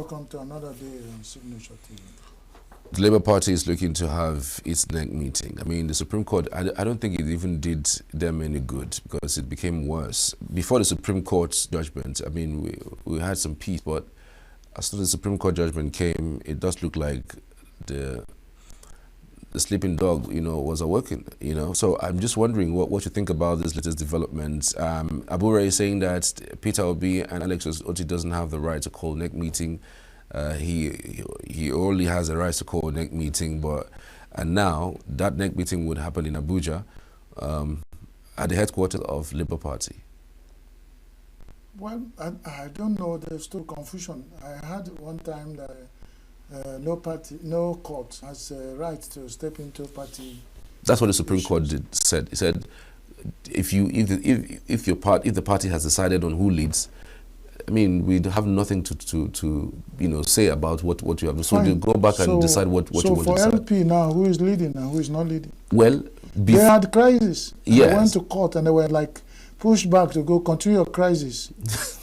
welcome to another day on Signature TV. The Labour Party is looking to have its next meeting. I mean, the Supreme Court, I don't think it even did them any good because it became worse. Before the Supreme Court's judgment, I mean, we had some peace, but as soon as the Supreme Court judgment came, it does look like the sleeping dog, was awoken, So I'm just wondering what you think about this latest development. Abuja is saying that Peter Obi and Alex Oti doesn't have the right to call next meeting. He only has the right to call a next meeting, and now that next meeting would happen in Abuja, at the headquarters of Labour Party. Well, I don't know. There's still confusion. I heard one time that no court has a right to step into a party. That's what the Supreme Court said. It said if the party has decided on who leads, I mean, we have nothing to say about what you have. So you go back and decide what you want to decide. So for LP now, who is leading and who is not leading? Well, they had crisis. Yes. They went to court and they were like pushed back to go continue your crisis.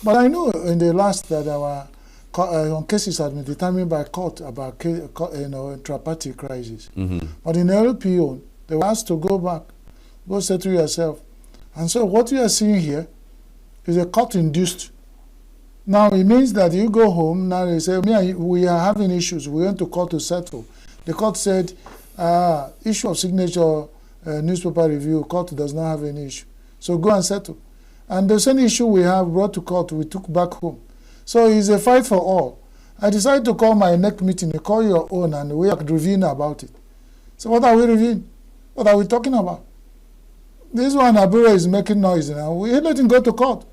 But I know in the last that our on cases have been determined by court about intra-party crisis. But in LPO, they were asked to go back, go settle yourself. And so what you are seeing here is a court-induced. Now it means that you go home, now they say, we are having issues, we went to court to settle. The court said, issue of signature newspaper review, court does not have any issue. So go and settle. And the same issue we have brought to court, we took back home. So it's a fight for all. I decided to call my next meeting, you call your own, and we are reviewing about it. So what are we reviewing? What are we talking about? This one, Abuja, is making noise now. We let him go to court.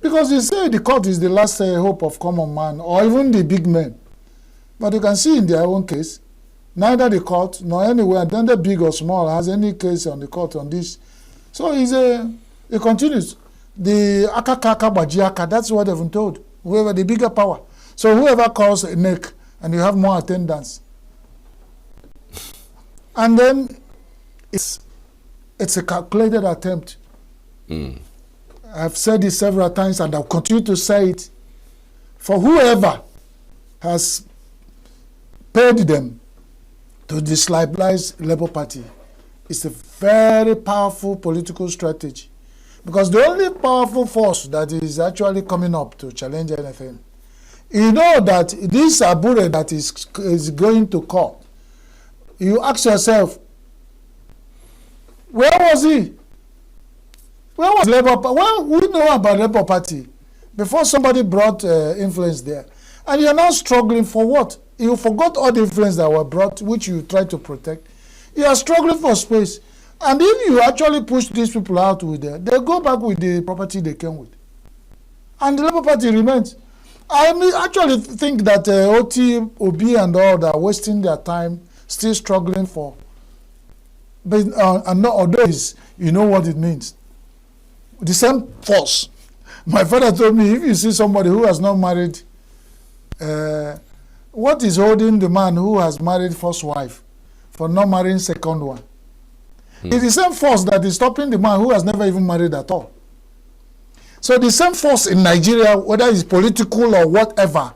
Because they say the court is the last hope of common man, or even the big men. But you can see in their own case, neither the court nor anywhere, neither big or small, has any case on the court on this. So it continues. The akakaka bajiaka, that's what they've been told. Whoever the bigger power. So whoever calls a neck and you have more attendance. And then it's a calculated attempt. I've said this several times and I'll continue to say it. For whoever has paid them to destabilize Labour Party, it's a very powerful political strategy. Because the only powerful force that is actually coming up to challenge anything, you know that this Abuja that is going to court, you ask yourself, where was he? Where was Labour Party? Well, we know about Labour Party before somebody brought influence there. And you're now struggling for what? You forgot all the influence that were brought, which you tried to protect. You are struggling for space. And if you actually push these people out with them, they go back with the property they came with. And the Labour Party remains. I actually think that Oti, Obi and all that are wasting their time still struggling for. But and not although you know what it means. The same force. My father told me, if you see somebody who has not married, what is holding the man who has married first wife for not marrying second one? It's the same force that is stopping the man who has never even married at all. So the same force in Nigeria, whether it's political or whatever,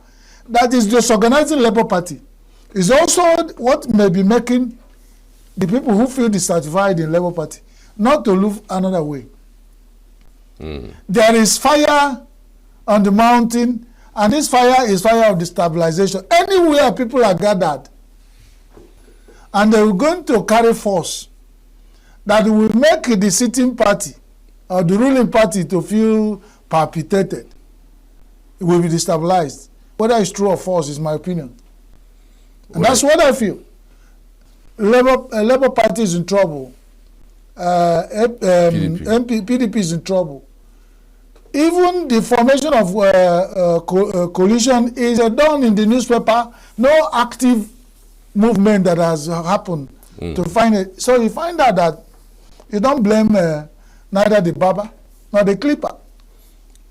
that is disorganizing Labour Party, is also what may be making the people who feel dissatisfied in Labour Party not to look another way. There is fire on the mountain, and this fire is fire of destabilization. Anywhere people are gathered, and they are going to carry force that will make the sitting party or the ruling party to feel palpitated. It will be destabilized. Whether it's true or false is my opinion. And that's what I feel. Labour Party is in trouble. PDP is in trouble. Even the formation of coalition is done in the newspaper. No active movement that has happened to find it. So you find out that you don't blame neither the barber nor the clipper.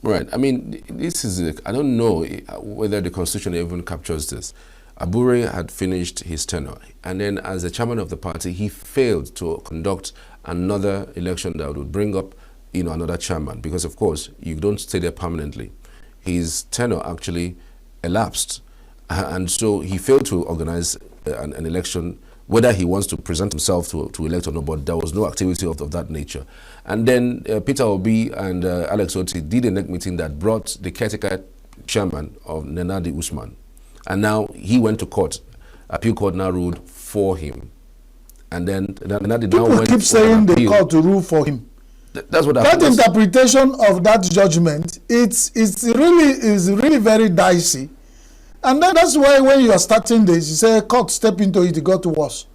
Right. I mean, this is, I don't know whether the Constitution even captures this. Abuja had finished his tenure, and then as the chairman of the party, he failed to conduct another election that would bring up another chairman, because of course you don't stay there permanently. His tenure actually elapsed. And so he failed to organize an election, whether he wants to present himself to elect or not, but there was no activity of that nature. And then Peter Obi and Alex Otti did a NEC meeting that brought the caretaker chairman of Nenadi Usman. And now he went to court. Appeal court now ruled for him. And then Nenadi now went. People keep saying the court to rule for him. That's what that interpretation of that judgment, it's really very dicey. And then that's why when you are starting this, you say court step into it, it got worse.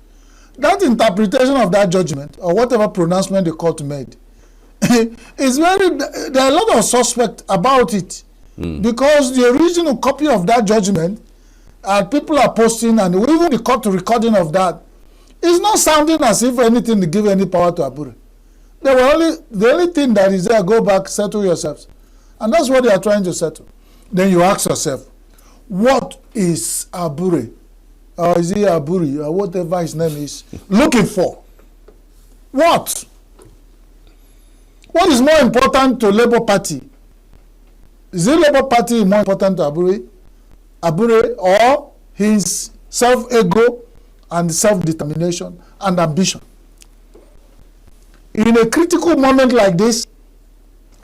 That interpretation of that judgment, or whatever pronouncement the court made, is there are a lot of suspect about it. Because the original copy of that judgment, people are posting, and even the court recording of that, is not sounding as if anything to give any power to Abure. The only thing that is there, go back, settle yourselves. And that's what they are trying to settle. Then you ask yourself, what is Abure, or is he Aburi, or whatever his name is, looking for? What? What is more important to Labour Party? Is the Labour Party more important to Abure, or his self-ego and self-determination and ambition? In a critical moment like this,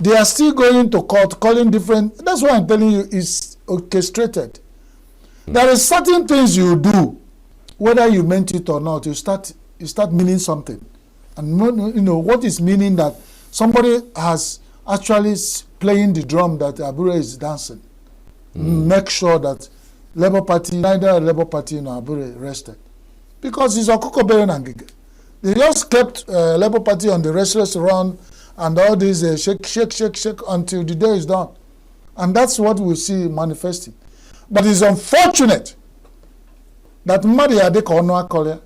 they are still going to court, calling different. That's why I'm telling you, it's orchestrated. There are certain things you do, whether you meant it or not. You start meaning something, and you know what is meaning that somebody has actually playing the drum that Abure is dancing. Make sure that Labour Party, neither Labour Party nor Abure rested, because it's Okokobere and Gige. They just kept Labour Party on the restless run and all this shake until the day is done. And that's what we see manifesting. But it's unfortunate that Mmadi Adekono Akolia,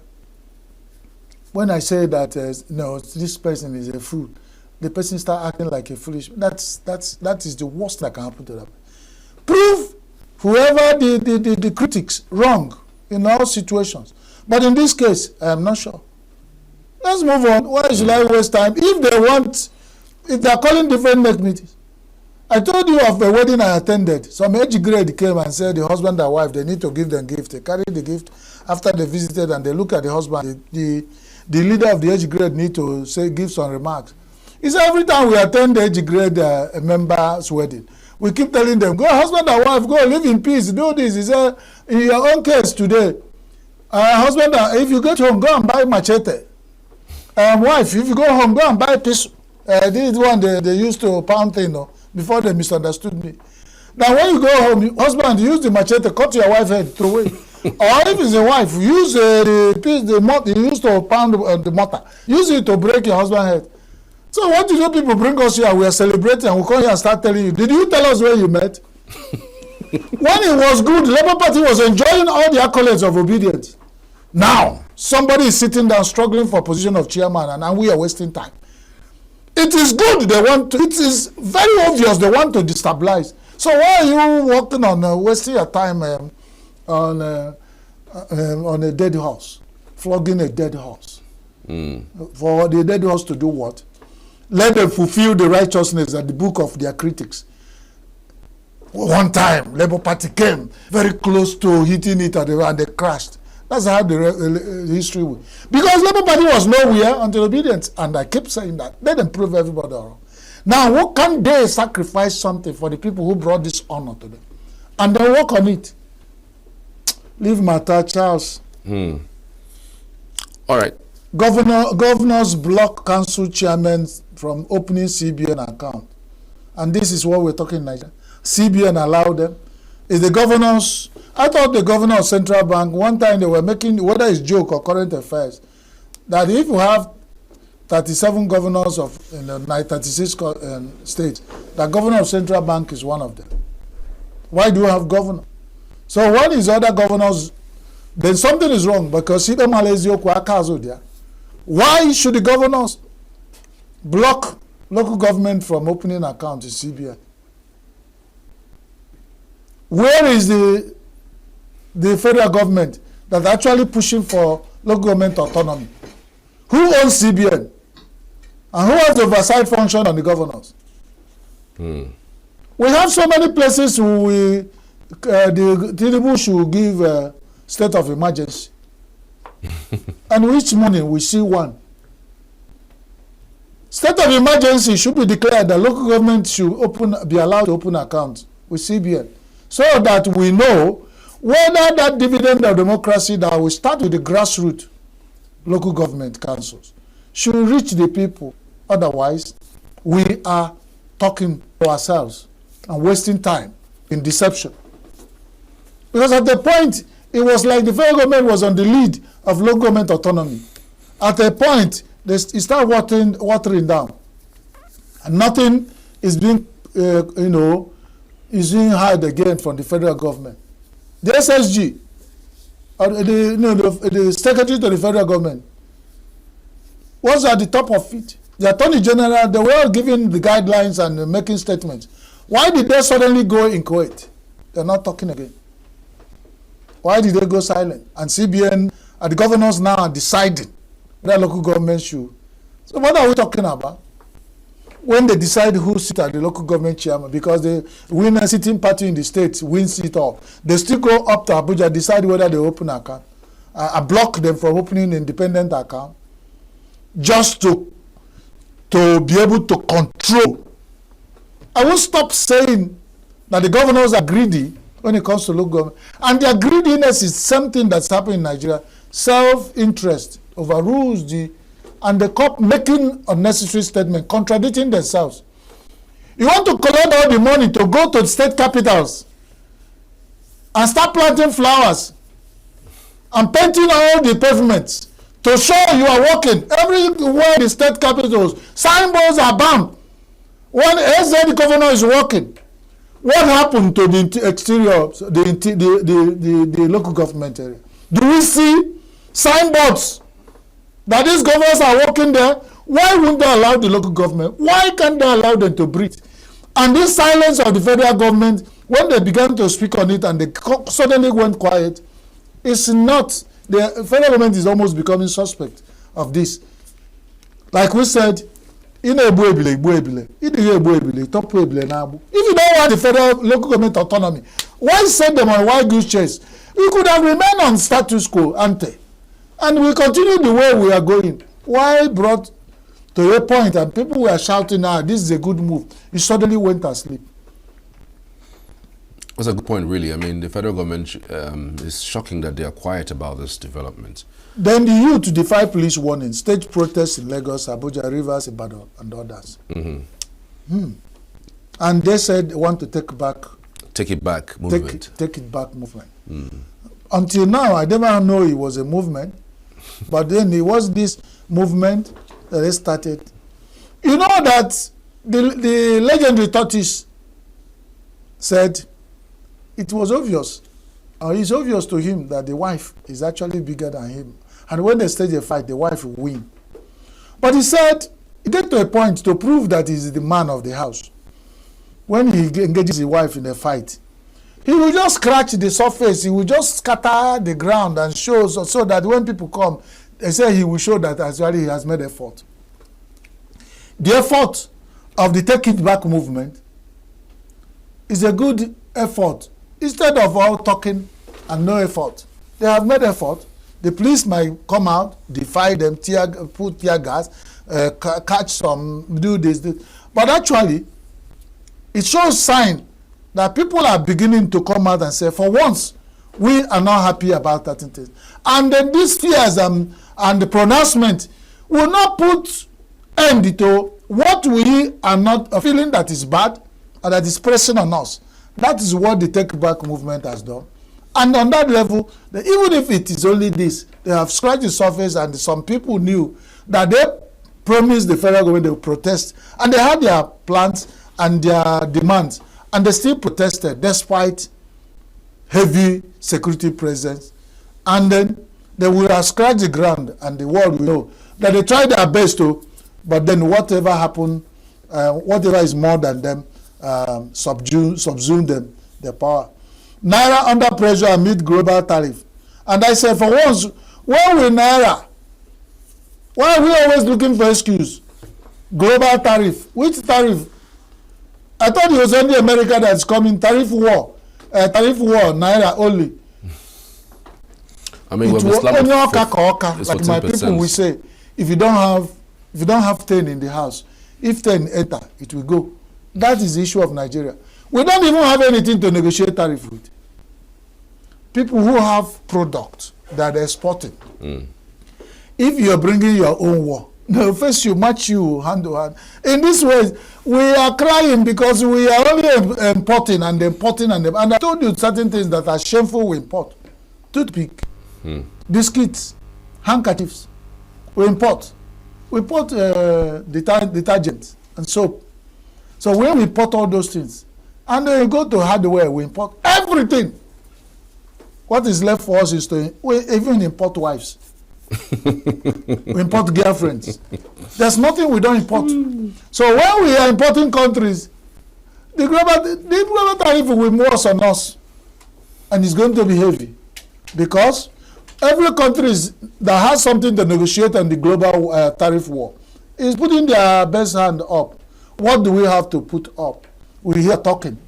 when I say that no, this person is a fool, the person start acting like a foolish. That is the worst that can happen to them. Prove whoever the critics wrong in all situations. But in this case, I am not sure. Let's move on. Why should I waste time? If they are calling different NEC meetings. I told you of a wedding I attended. Some age grade came and said the husband and wife, they need to give them gift. They carry the gift after they visited and they look at the husband. The leader of the age grade need to give some remarks. He said every time we attend the age grade member's wedding, we keep telling them, go husband and wife, go live in peace, do this. He said, in your own case today, husband, if you get home, go and buy machete. Wife, if you go home, go and buy pistol. This is one they used to pound thing, before they misunderstood me. Now when you go home, husband, use the machete, cut your wife's head, throw it. Or if it's a wife, use the mortar you used to pound the mortar. Use it to break your husband's head. So what do you people bring us here? We are celebrating and we come here and start telling you, did you tell us where you met? When it was good, Labour Party was enjoying all the accolades of obedience. Now, somebody is sitting down struggling for position of chairman and we are wasting time. It is good it is very obvious they want to destabilize. So why are you working on wasting your time on a dead horse, flogging a dead horse? For the dead horse to do what? Let them fulfill the righteousness at the book of their critics. One time, Labour Party came very close to hitting it and they crashed. That's how the history was. Because Labour Party was nowhere until obedience. And I keep saying that. Let them prove everybody wrong. Now, what can they sacrifice something for the people who brought this honor to them? And they work on it. Leave matter, Charles. All right. Governors block council chairmen from opening CBN account. And this is what we're talking in Nigeria. CBN allowed them. Is the governors... I thought the governor of Central Bank, one time they were making, whether it's joke or current affairs, that if you have 37 governors of 36 states, the governor of Central Bank is one of them. Why do you have governor? So when is other governors, then something is wrong because why should the governors block local government from opening accounts in CBN? Where is the federal government that's actually pushing for local government autonomy? Who owns CBN? And who has the oversight function on the governors? We have so many places we the Tinubu should give state of emergency. And each morning we see one. State of emergency should be declared that local government should be allowed to open accounts with CBN so that we know whether that dividend of democracy that will start with the grassroots local government councils should reach the people. Otherwise, we are talking to ourselves and wasting time in deception. Because at the point, it was like the federal government was on the lead of local government autonomy. At a point, it started watering down. And nothing is being, is being hired again from the federal government. The SSG, the secretary to the federal government, was at the top of it. The attorney general, they were all giving the guidelines and making statements. Why did they suddenly go in Kuwait? They're not talking again. Why did they go silent? And CBN and the governors now are deciding that local government should. So what are we talking about? When they decide who sit at the local government chairman, because the winner sitting party in the states wins it all, they still go up to Abuja, decide whether they open an account. I block them from opening independent account just to be able to control. I won't stop saying that the governors are greedy when it comes to local government. And their greediness is something that's happening in Nigeria. Self-interest overrules and the COP making unnecessary statements, contradicting themselves. You want to collect all the money to go to state capitals and start planting flowers and painting all the pavements to show you are working. Everywhere the state capitals, signboards are bound. When the governor is working, what happened to the exterior, the local government area? Do we see signboards that these governors are working there? Why wouldn't they allow the local government? Why can't they allow them to breathe? And this silence of the federal government, when they began to speak on it and they suddenly went quiet, it's not, the federal government is almost becoming suspect of this. Like we said, if you don't want the federal local government autonomy, why send them on wild goose chase? We could have remained on status quo ante, and we continue the way we are going. Why brought to a point and people were shouting, this is a good move, you suddenly went asleep? That's a good point, really. I mean, the federal government is shocking that they are quiet about this development. Then the youth defy police warning, stage protests in Lagos, Abuja, Rivers, Ibadan, and others. And they said they want to take it back movement. Take it back movement. Until now, I never know it was a movement, but then it was this movement that they started. You know that the legendary tortoise said it was obvious. It's obvious to him that the wife is actually bigger than him. And when they stage a fight, the wife will win. But he said, he get to a point to prove that he's the man of the house. When he engages his wife in a fight, he will just scratch the surface. He will just scatter the ground and show so that when people come, they say he will show that actually he has made effort. The effort of the Take It Back movement is a good effort. Instead of all talking and no effort, they have made effort. The police might come out, defy them, put tear gas, catch some, do this. But actually, it shows sign that people are beginning to come out and say, for once, we are not happy about certain things. And then these fears and the pronouncement will not put end to what we are not feeling that is bad and that is pressing on us. That is what the Take Back movement has done. And on that level, even if it is only this, they have scratched the surface, and some people knew that they promised the federal government they would protest, and they had their plans and their demands, and they still protested despite heavy security presence. And then they would have scratched the ground, and the world will know that they tried their best to, but then whatever happened, whatever is more than them, subsume them, their power. Naira under pressure amid global tariff. And I said, for once, why will Naira? Why are we always looking for excuse? Global tariff. Which tariff? I thought it was only America that's coming. Tariff war. tariff war, naira only. I mean, It we've will slapped only for- oka, it's like my 14%. people will say, if you don't have 10 in the house, if 10 enter, it will go. That is the issue of Nigeria. We don't even have anything to negotiate tariff with. People who have product that they're exporting, if you're bringing your own war, they'll face you, match you hand to hand. In this way, we are crying because we are only importing and importing and I told you certain things that are shameful we import. Toothpick, biscuits, handkerchiefs, we import. We import detergent and soap. So when we import all those things, and then we go to hardware, we import everything. What is left for us is to even import wives. We import girlfriends. There's nothing we don't import. So when we are importing countries, the global tariff will be worse on us, and it's going to be heavy, because every country that has something to negotiate on the global tariff war is putting their best hand up. What do we have to put up? We hear talking,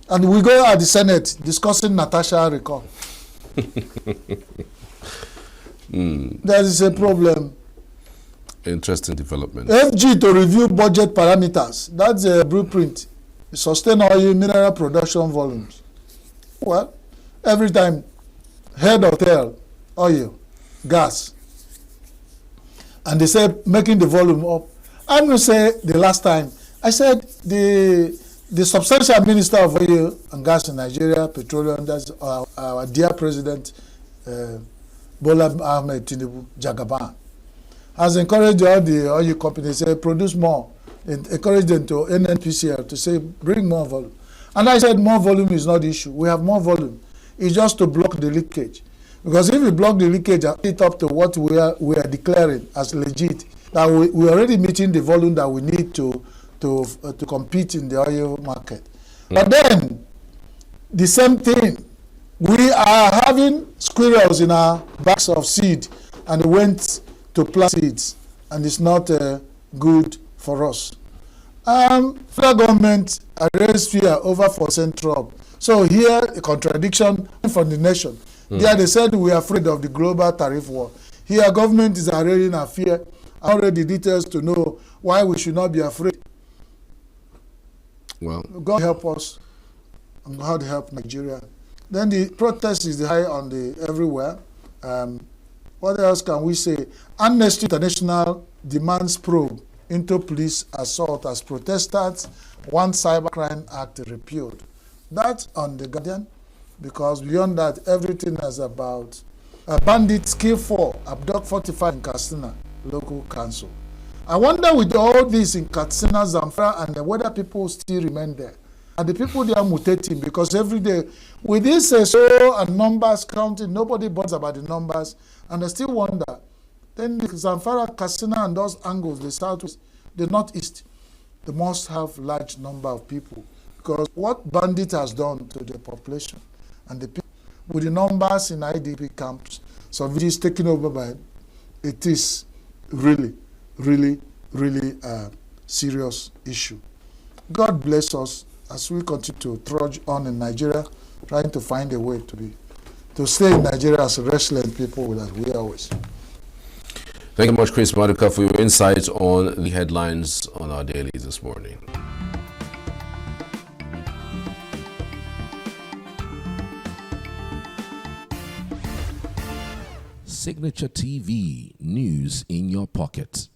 and we go at the Senate discussing Natasha recall. There is a problem. Interesting development. FG to review budget parameters. That's a blueprint. Sustain oil mineral production volumes. Well, every time, head of tail, oil, gas. And they say making the volume up. I'm going to say the last time, I said the substantial minister of oil and gas in Nigeria, petroleum, that's our dear president, Bola Ahmed Tinubu, Jagaban, has encouraged all the oil companies to say produce more, and encourage them to NNPCL to say bring more volume. And I said more volume is not the issue. We have more volume. It's just to block the leakage. Because if we block the leakage and it up to what we are declaring as legit, that we are already meeting the volume that we need to compete in the oil market. But then the same thing, we are having squirrels in our bags of seed, and we went to plant seeds, and it's not good for us. Federal government raised fear over 4% drop. So here a contradiction from the nation. There they said we are afraid of the global tariff war. Here government is raising a fear. I already details to know why we should not be afraid. Well, God help us, and God help Nigeria. Then the protest is high on the everywhere. What else can we say? Amnesty International demands probe into police assault as protesters want Cybercrime Act repealed. That's on the Guardian, because beyond that, everything is about bandits kill 4, abduct 45 in Katsina local council. I wonder with all this in Katsina, Zamfara, and whether people still remain there. And the people they are mutating, because every day, with this and numbers counting, nobody bothers about the numbers, and I still wonder. Then the Zamfara, Katsina, and those angles, the southwest, the northeast, they must have large number of people, because what bandit has done to the population, and the people, with the numbers in IDP camps, so it is taken over by, it is really, really, really a serious issue. God bless us as we continue to trudge on in Nigeria, trying to find a way to stay in Nigeria as resilient people that we are always. Thank you much, Chris Maduka, for your insights on the headlines on our daily this morning. Signature TV, news in your pocket.